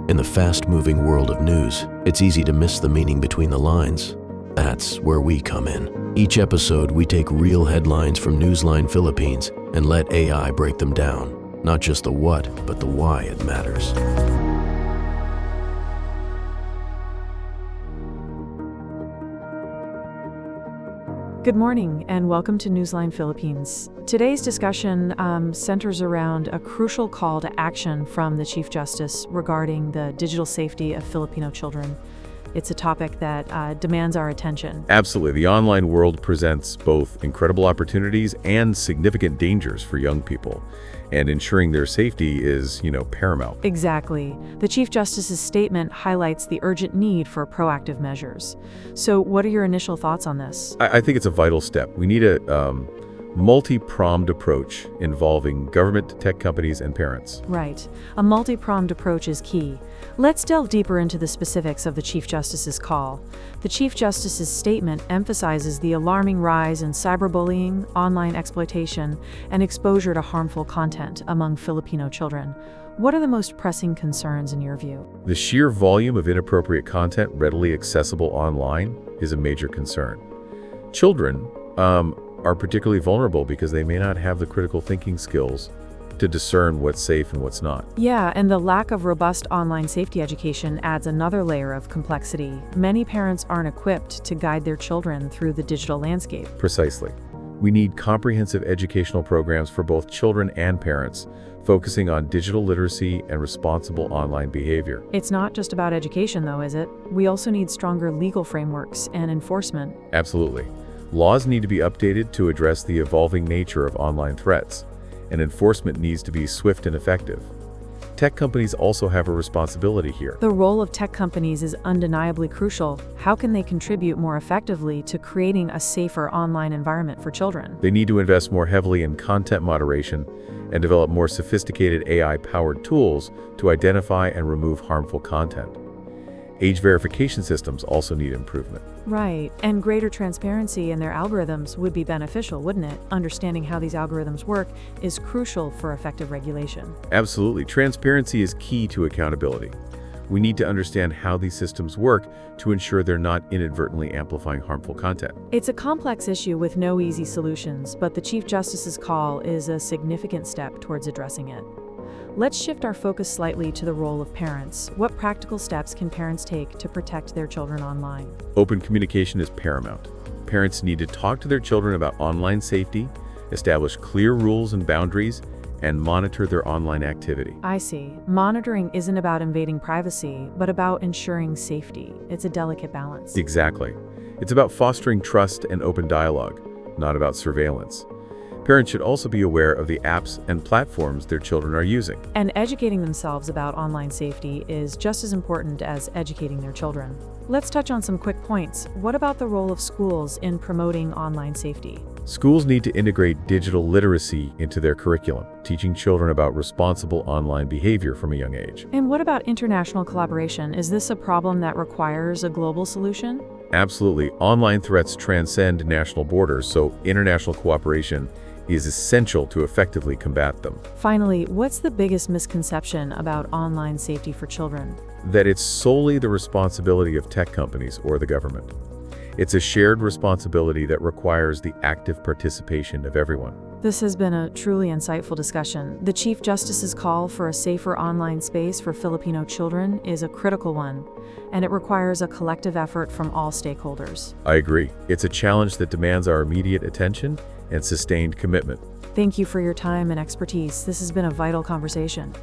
In the fast-moving world of news, it's easy to miss the meaning between the lines. That's where we come in. Each episode, we take real headlines from Newsline Philippines and let AI break them down. Not just the what, but the why it matters. Good morning and welcome to Newsline Philippines. Today's discussion centers around a crucial call to action from the Chief Justice regarding the digital safety of Filipino children. It's a topic that demands our attention. Absolutely. The online world presents both incredible opportunities and significant dangers for young people. And ensuring their safety is, paramount. Exactly. The Chief Justice's statement highlights the urgent need for proactive measures. So what are your initial thoughts on this? I think it's a vital step. We need a multi-pronged approach involving government, tech companies, and parents. Right. A multi-pronged approach is key. Let's delve deeper into the specifics of the Chief Justice's call. The Chief Justice's statement emphasizes the alarming rise in cyberbullying, online exploitation, and exposure to harmful content among Filipino children. What are the most pressing concerns in your view? The sheer volume of inappropriate content readily accessible online is a major concern. Children are particularly vulnerable because they may not have the critical thinking skills to discern what's safe and what's not. Yeah, and the lack of robust online safety education adds another layer of complexity. Many parents aren't equipped to guide their children through the digital landscape. Precisely. We need comprehensive educational programs for both children and parents, focusing on digital literacy and responsible online behavior. It's not just about education, though, is it? We also need stronger legal frameworks and enforcement. Absolutely. Laws need to be updated to address the evolving nature of online threats, and enforcement needs to be swift and effective. Tech companies also have a responsibility here. The role of tech companies is undeniably crucial. How can they contribute more effectively to creating a safer online environment for children? They need to invest more heavily in content moderation and develop more sophisticated AI-powered tools to identify and remove harmful content. Age verification systems also need improvement. Right, and greater transparency in their algorithms would be beneficial, wouldn't it? Understanding how these algorithms work is crucial for effective regulation. Absolutely. Transparency is key to accountability. We need to understand how these systems work to ensure they're not inadvertently amplifying harmful content. It's a complex issue with no easy solutions, but the Chief Justice's call is a significant step towards addressing it. Let's shift our focus slightly to the role of parents. What practical steps can parents take to protect their children online? Open communication is paramount. Parents need to talk to their children about online safety, establish clear rules and boundaries, and monitor their online activity. I see. Monitoring isn't about invading privacy, but about ensuring safety. It's a delicate balance. Exactly. It's about fostering trust and open dialogue, not about surveillance. Parents should also be aware of the apps and platforms their children are using. And educating themselves about online safety is just as important as educating their children. Let's touch on some quick points. What about the role of schools in promoting online safety? Schools need to integrate digital literacy into their curriculum, teaching children about responsible online behavior from a young age. And what about international collaboration? Is this a problem that requires a global solution? Absolutely. Online threats transcend national borders, so international cooperation is essential to effectively combat them. Finally, what's the biggest misconception about online safety for children? That it's solely the responsibility of tech companies or the government. It's a shared responsibility that requires the active participation of everyone. This has been a truly insightful discussion. The Chief Justice's call for a safer online space for Filipino children is a critical one, and it requires a collective effort from all stakeholders. I agree. It's a challenge that demands our immediate attention and sustained commitment. Thank you for your time and expertise. This has been a vital conversation.